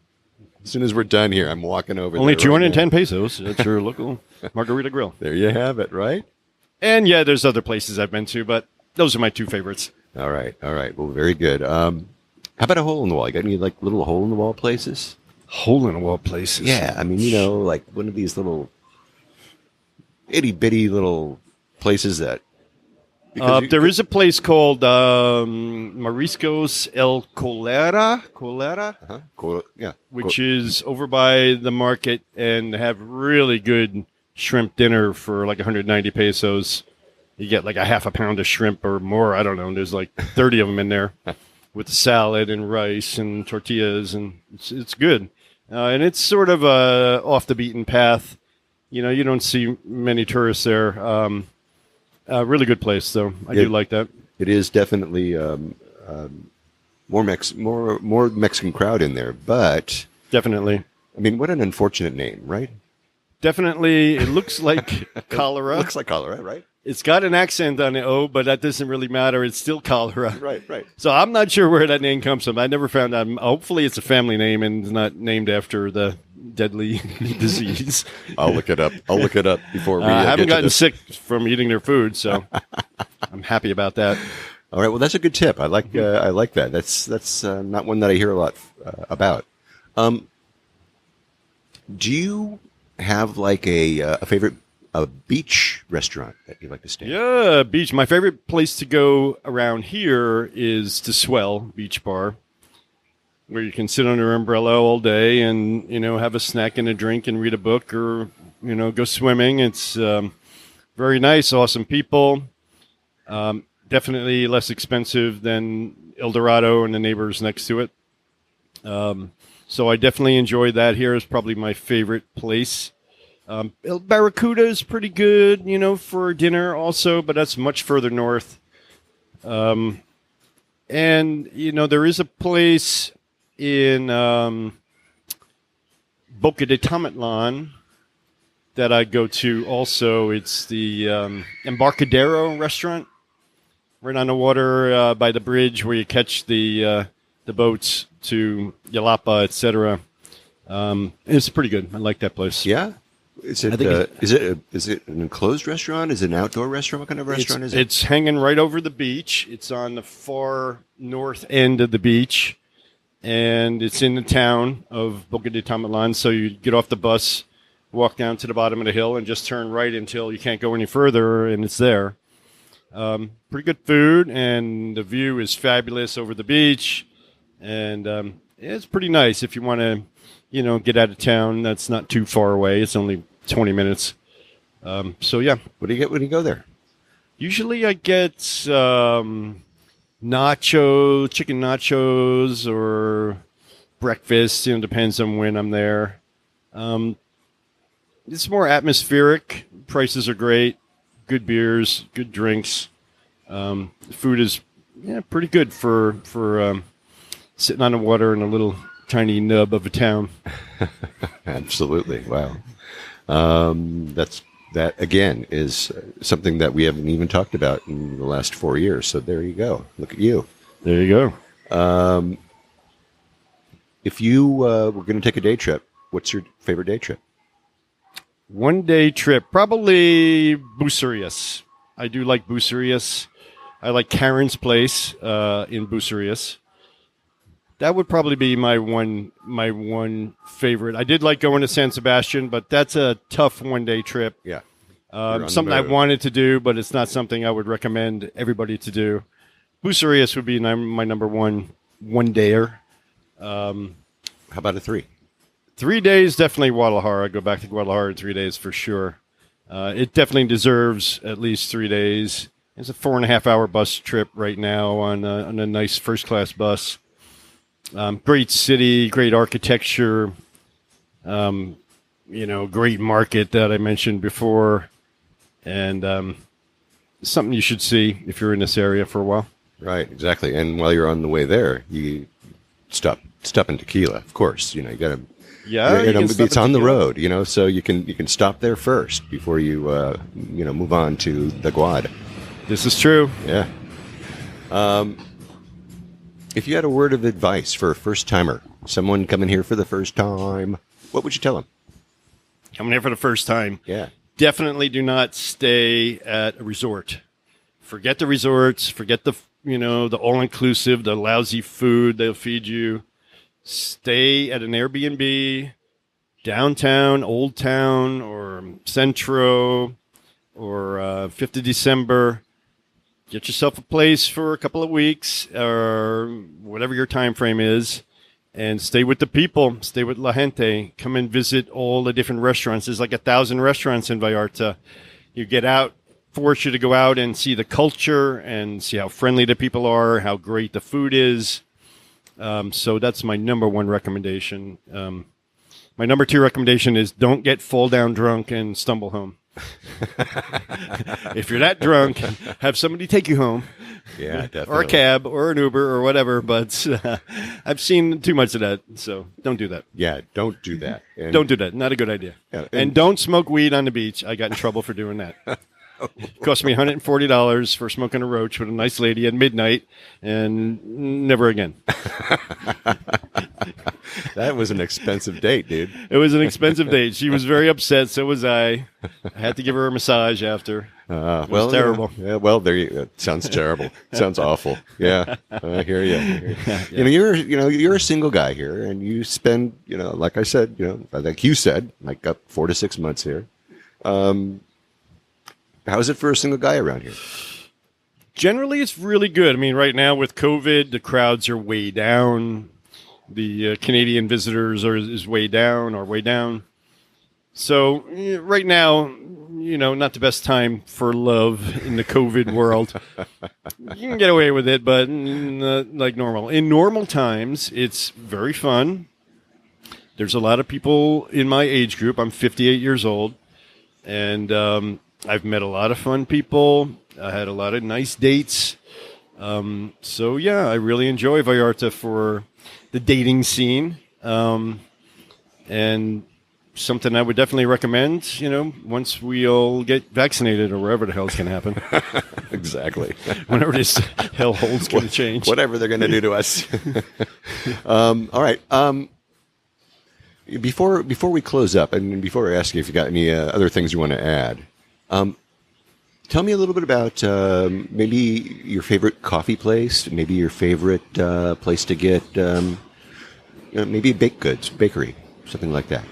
Speaker 1: As soon as we're done here, I'm walking over
Speaker 4: Only
Speaker 1: there.
Speaker 4: 210 pesos at your local Margarita Grill.
Speaker 1: There you have it, right?
Speaker 4: And yeah, there's other places I've been to, but those are my two favorites.
Speaker 1: All right. Well, very good. How about a hole in the wall? You got any little hole in the wall places?
Speaker 4: Hole in the wall places?
Speaker 1: Yeah, I mean, like one of these little itty bitty little places that.
Speaker 4: There is a place called Mariscos El Colera,
Speaker 1: yeah,
Speaker 4: which is over by the market, and they have really good shrimp dinner for like 190 pesos. You get like a half a pound of shrimp or more. I don't know. There's like 30 of them in there with salad and rice and tortillas, and it's good. And it's sort of off the beaten path. You don't see many tourists there. Really good place, though. I do like that.
Speaker 1: It is definitely more Mexican crowd in there, but
Speaker 4: definitely.
Speaker 1: I mean, what an unfortunate name, right?
Speaker 4: Definitely, it looks like cholera.
Speaker 1: Looks like cholera, right?
Speaker 4: It's got an accent on the O, but that doesn't really matter. It's still cholera.
Speaker 1: Right.
Speaker 4: So I'm not sure where that name comes from. I never found out. Hopefully, it's a family name and it's not named after the deadly disease.
Speaker 1: I'll look it up. Before we
Speaker 4: I haven't
Speaker 1: get to
Speaker 4: gotten
Speaker 1: this.
Speaker 4: sick from eating their food, so I'm happy about that.
Speaker 1: All right. Well, that's a good tip. I like that. That's not one that I hear a lot about. Do you have like a favorite beach restaurant that you like to stay at?
Speaker 4: Yeah, beach. My favorite place to go around here is to Swell Beach Bar, where you can sit under an umbrella all day and, have a snack and a drink and read a book or, go swimming. It's very nice, awesome people. Definitely less expensive than El Dorado and the neighbors next to it. So I definitely enjoyed that. Here is probably my favorite place. El Barracuda is pretty good, for dinner also, but that's much further north. And, there is a place in Boca de Tomatlan that I go to also. It's the Embarcadero restaurant right on the water by the bridge where you catch the boats to Yalapa, etc. It's pretty good. I like that place.
Speaker 1: Yeah. Is it an enclosed restaurant? Is it an outdoor restaurant? What kind of restaurant is it?
Speaker 4: It's hanging right over the beach. It's on the far north end of the beach, and it's in the town of Boca de Tomatlan. So you get off the bus, walk down to the bottom of the hill, and just turn right until you can't go any further, and it's there. Pretty good food, and the view is fabulous over the beach, and it's pretty nice if you want to, get out of town. That's not too far away. It's only 20 minutes. So yeah.
Speaker 1: What do you get when you go there?
Speaker 4: Usually I get chicken nachos, or breakfast. Depends on when I'm there. It's more atmospheric. Prices are great. Good beers, good drinks. The food is pretty good for sitting on the water in a little tiny nub of a town.
Speaker 1: Absolutely. Wow. That again is something that we haven't even talked about in the last 4 years. So there you go. Look at you.
Speaker 4: There you
Speaker 1: go. If you were going to take a day trip, what's your favorite day trip?
Speaker 4: 1 day trip, probably Bucerias. I do like Bucerias. I like Karen's place in Bucerias. That would probably be my one favorite. I did like going to San Sebastian, but that's a tough 1 day trip.
Speaker 1: Yeah.
Speaker 4: Something I wanted to do, but it's not something I would recommend everybody to do. Bucerias would be my number one dayer.
Speaker 1: How about a 3?
Speaker 4: 3 days, definitely Guadalajara. I'd go back to Guadalajara in 3 days for sure. It definitely deserves at least 3 days. It's a 4.5 hour bus trip right now on a nice first class bus. Great city, great architecture, great market that I mentioned before, and something you should see if you're in this area for a while.
Speaker 1: Right, exactly. And while you're on the way there, you stop in Tequila, of course. You got to.
Speaker 4: Yeah,
Speaker 1: it's on the road, so you can stop there first before you move on to the Guad.
Speaker 4: This is true.
Speaker 1: Yeah. If you had a word of advice for a first-timer, someone coming here for the first time, what would you tell them?
Speaker 4: Coming here for the first time.
Speaker 1: Yeah.
Speaker 4: Definitely do not stay at a resort. Forget the resorts. Forget the all-inclusive, the lousy food they'll feed you. Stay at an Airbnb, downtown, Old Town, or Centro, or 5th of December. Get yourself a place for a couple of weeks, or whatever your time frame is, and stay with the people. Stay with La Gente. Come and visit all the different restaurants. There's like 1,000 restaurants in Vallarta. You get out, force you to go out and see the culture and see how friendly the people are, how great the food is. So that's my number one recommendation. My number 2 recommendation is don't get fall down drunk and stumble home. If you're that drunk, have somebody take you home.
Speaker 1: Yeah, definitely.
Speaker 4: Or a cab or an Uber or whatever, but I've seen too much of that, so don't do that.
Speaker 1: Yeah, don't do that. And
Speaker 4: don't do that. Not a good idea.
Speaker 1: Yeah,
Speaker 4: and don't smoke weed on the beach. I got in trouble for doing that. It cost me $140 for smoking a roach with a nice lady at midnight, and never again.
Speaker 1: That was an expensive date, dude.
Speaker 4: It was an expensive date. She was very upset. So was I. I had to give her a massage after. It was terrible.
Speaker 1: Yeah, well, that sounds terrible. Sounds awful. Yeah, I hear you.
Speaker 4: Yeah.
Speaker 1: You're a single guy here, and you spend, like I said, like you said, like up 4 to 6 months here. How is it for a single guy around here?
Speaker 4: Generally, it's really good. I mean, right now with COVID, the crowds are way down. The Canadian visitors is way down. So right now, not the best time for love in the COVID world. You can get away with it, but like normal. In normal times, it's very fun. there's a lot of people in my age group. I'm 58 years old, and I've met a lot of fun people. I had a lot of nice dates. So, yeah, I really enjoy Vallarta for the dating scene. And something I would definitely recommend, once we all get vaccinated or wherever the hell's going to happen.
Speaker 1: Exactly.
Speaker 4: Whenever this hellhole's going to change.
Speaker 1: Whatever they're going to do to us. All right. Before we close up, and before I ask you if you got any other things you want to add, tell me a little bit about maybe your favorite coffee place, maybe your favorite place to get maybe baked goods, bakery, something like that.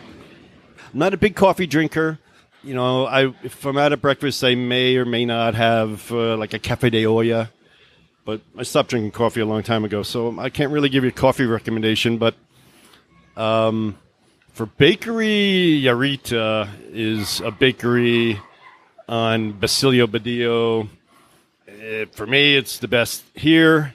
Speaker 4: I'm not a big coffee drinker. If I'm out at breakfast, I may or may not have like a cafe de olla. But I stopped drinking coffee a long time ago, so I can't really give you a coffee recommendation. But for bakery, Yarita is a bakery on Basilio Badillo. For me, it's the best here.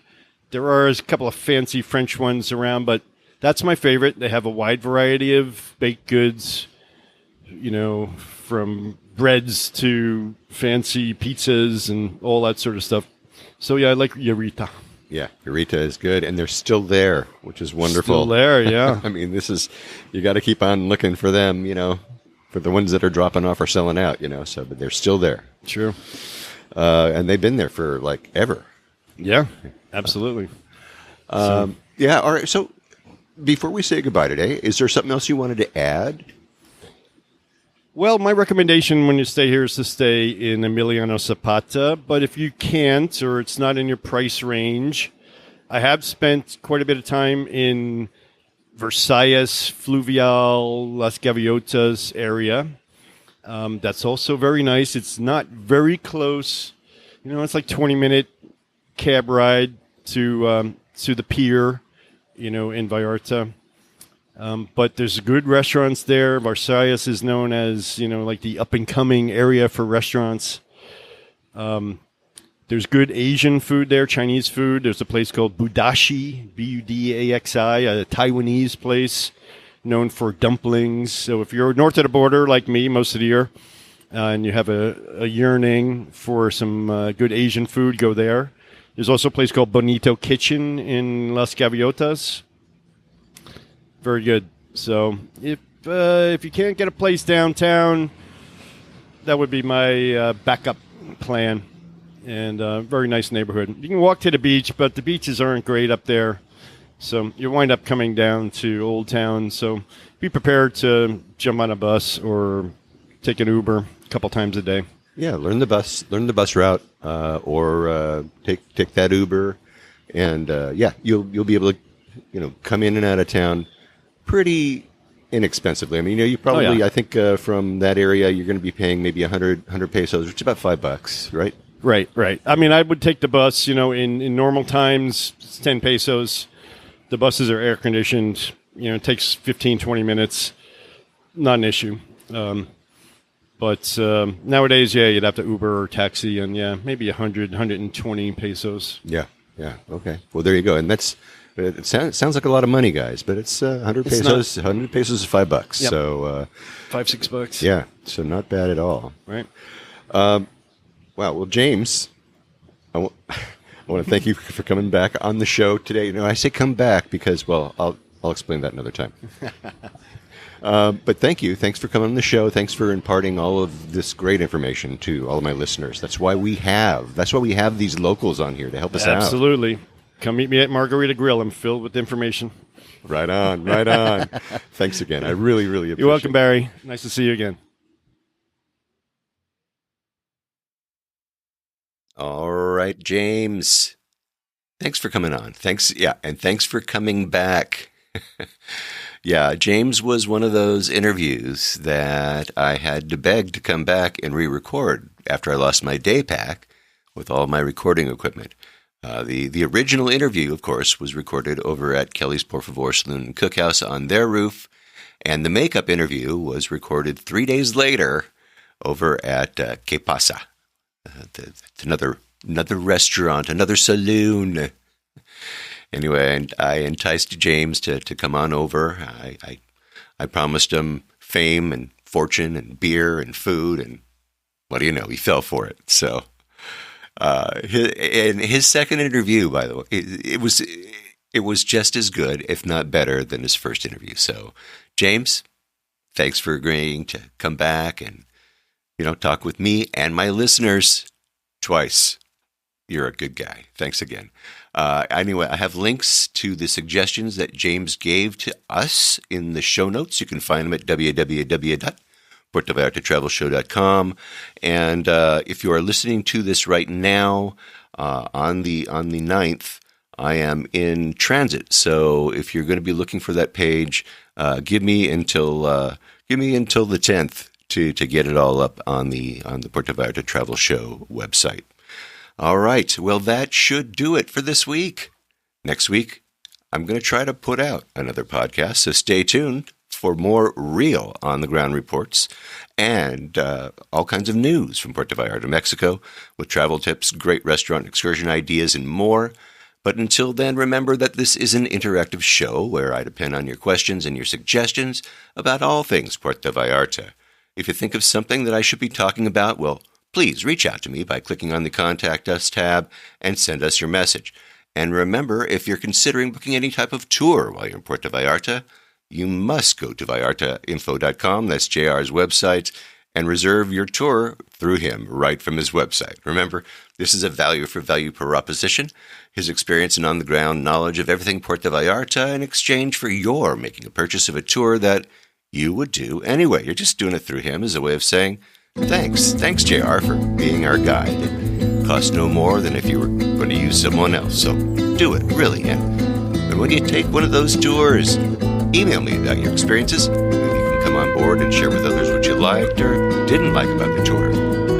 Speaker 4: There are a couple of fancy French ones around, but that's my favorite. They have a wide variety of baked goods, from breads to fancy pizzas and all that sort of stuff. So, yeah, I like Yarita.
Speaker 1: Yeah, Eureka is good, and they're still there, which is wonderful.
Speaker 4: Still there, yeah.
Speaker 1: I mean, you got to keep on looking for them, for the ones that are dropping off or selling out, but they're still there.
Speaker 4: True.
Speaker 1: And they've been there for, ever.
Speaker 4: Yeah, absolutely.
Speaker 1: Yeah, all right. So before we say goodbye today, is there something else you wanted to add?
Speaker 4: Well, my recommendation when you stay here is to stay in Emiliano Zapata, but if you can't or it's not in your price range, I have spent quite a bit of time in Versailles, Fluvial, Las Gaviotas area. That's also very nice. It's not very close. It's like 20-minute cab ride to the pier, in Vallarta. But there's good restaurants there. Versailles is known as, like the up-and-coming area for restaurants. There's good Asian food there, Chinese food. There's a place called Budaxi, Budaxi, a Taiwanese place known for dumplings. So if you're north of the border, like me, most of the year, and you have a yearning for some good Asian food, go there. There's also a place called Bonito Kitchen in Las Gaviotas. Very good. So if you can't get a place downtown, that would be my backup plan. And very nice neighborhood. You can walk to the beach, but the beaches aren't great up there. So you wind up coming down to Old Town. So be prepared to jump on a bus or take an Uber a couple times a day.
Speaker 1: Yeah, learn the bus route, or take that Uber, and you'll be able to come in and out of town pretty inexpensively. I mean, you probably, I think from that area, you're going to be paying maybe 100 pesos, which is about $5, right?
Speaker 4: Right. I mean, I would take the bus, in normal times, it's 10 pesos. The buses are air conditioned. It takes 15, 20 minutes. Not an issue. But nowadays, you'd have to Uber or taxi, and maybe 100, 120 pesos.
Speaker 1: Yeah. Okay. Well, there you go. And it sounds like a lot of money, guys, but it's 100 pesos. 100 pesos is $5.
Speaker 4: Yep.
Speaker 1: So
Speaker 4: $5-6.
Speaker 1: Yeah. So not bad at all.
Speaker 4: Right.
Speaker 1: Wow. Well, James, I want to thank you for coming back on the show today. I say come back because, well, I'll explain that another time. But thank you. Thanks for coming on the show. Thanks for imparting all of this great information to all of my listeners. That's why we have these locals on here to help us out.
Speaker 4: Absolutely. Come meet me at Margarita Grill. I'm filled with information.
Speaker 1: Right on. Thanks again. I really, really appreciate it.
Speaker 4: You're welcome, Barry. Nice to see you again.
Speaker 1: All right, James. Thanks for coming on. And thanks for coming back. Yeah, James was one of those interviews that I had to beg to come back and re-record after I lost my day pack with all my recording equipment. The original interview, of course, was recorded over at Kelly's Por Favor Saloon and Cookhouse on their roof, and the makeup interview was recorded 3 days later over at Que Pasa. It's another restaurant, another saloon. Anyway, and I enticed James to come on over. I promised him fame and fortune and beer and food, and what do you know? He fell for it. So, his second interview, by the way, it was just as good, if not better, than his first interview. So, James, thanks for agreeing to come back and, talk with me and my listeners twice. You're a good guy. Thanks again. Anyway, I have links to the suggestions that James gave to us in the show notes. You can find them at www.puertovallartatravelshow.com. And if you are listening to this right now, on the 9th, I am in transit. So if you're going to be looking for that page, give me until the 10th to get it all up on the Puerto Vallarta Travel Show website. All right. Well, that should do it for this week. Next week, I'm going to try to put out another podcast, so stay tuned for more real on-the-ground reports and all kinds of news from Puerto Vallarta, Mexico, with travel tips, great restaurant excursion ideas, and more. But until then, remember that this is an interactive show where I depend on your questions and your suggestions about all things Puerto Vallarta. If you think of something that I should be talking about, well, please reach out to me by clicking on the Contact Us tab and send us your message. And remember, if you're considering booking any type of tour while you're in Puerto Vallarta, you must go to vallartainfo.com, that's JR's website, and reserve your tour through him right from his website. Remember, this is a value-for-value proposition. His experience and on-the-ground knowledge of everything Puerto Vallarta in exchange for your making a purchase of a tour that you would do anyway. You're just doing it through him as a way of saying, Thanks, JR, for being our guide. It costs no more than if you were going to use someone else. So do it, really. And when you take one of those tours, email me about your experiences. Maybe you can come on board and share with others what you liked or didn't like about the tour.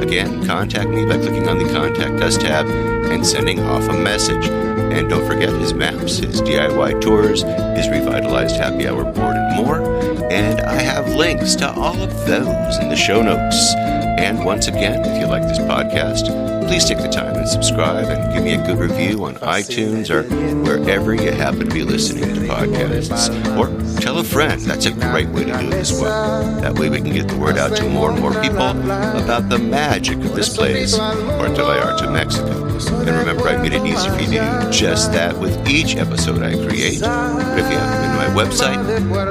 Speaker 1: Again, contact me by clicking on the Contact Us tab and sending off a message. And don't forget his maps, his DIY tours, his revitalized happy hour board, and more. And I have links to all of those in the show notes. And once again, if you like this podcast, please take the time and subscribe and give me a good review on iTunes or wherever you happen to be listening to podcasts. Or tell a friend. That's a great way to do it as well. That way we can get the word out to more and more people about the magic of this place, Puerto Vallarta, Mexico. And remember, I made it easy for you to do just that with each episode I create. But if you haven't been to my website,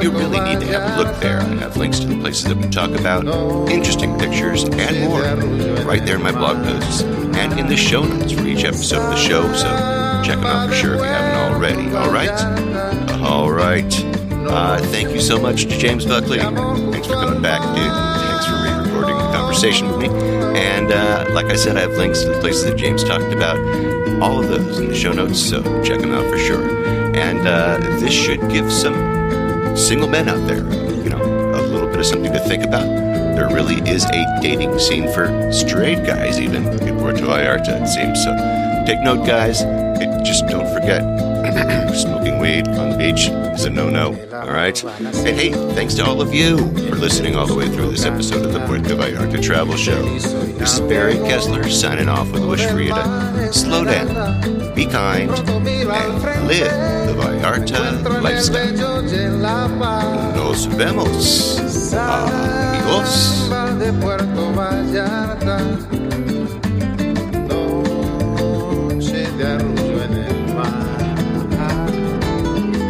Speaker 1: you really need to have a look there. I have links to the places that we talk about, interesting pictures, and more, right there in my blog posts and in the show notes for each episode of the show. So check them out for sure if you haven't already. All right. Thank you so much to James Buckley. Thanks for coming back, dude. Thanks for re-recording the conversation with me. And like I said, I have links to the places that James talked about. All of those in the show notes, so check them out for sure. And this should give some single men out there, a little bit of something to think about. There really is a dating scene for straight guys, even in Puerto Vallarta, it seems. So take note, guys. Just don't forget, smoking weed on the beach is a no-no. All right? And hey, thanks to all of you for listening all the way through this episode of the Puerto Vallarta Travel Show. This is Barry Kessler signing off with a wish for you to slow down, be kind, and live the Vallarta lifestyle. Nos vemos, amigos.
Speaker 3: De Puerto Vallarta, noche de arrullo en el mar,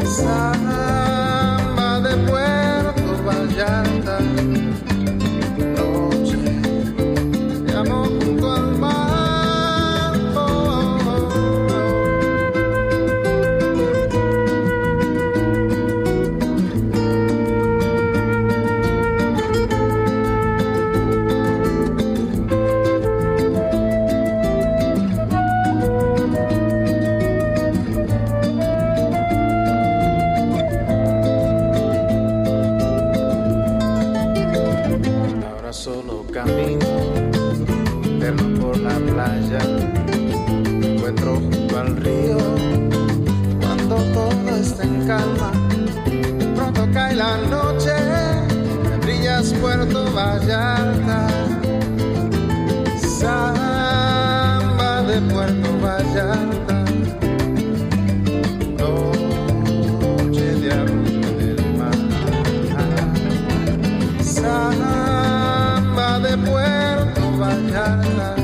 Speaker 3: samba de Puerto Vallarta, noche de amor junto al mar. Solo camino interno por la playa, me encuentro junto al río cuando todo está en calma. Pronto cae la noche, me brillas Puerto Vallarta, samba de Puerto Vallarta, noche de arrullo en el mar. Vallarta.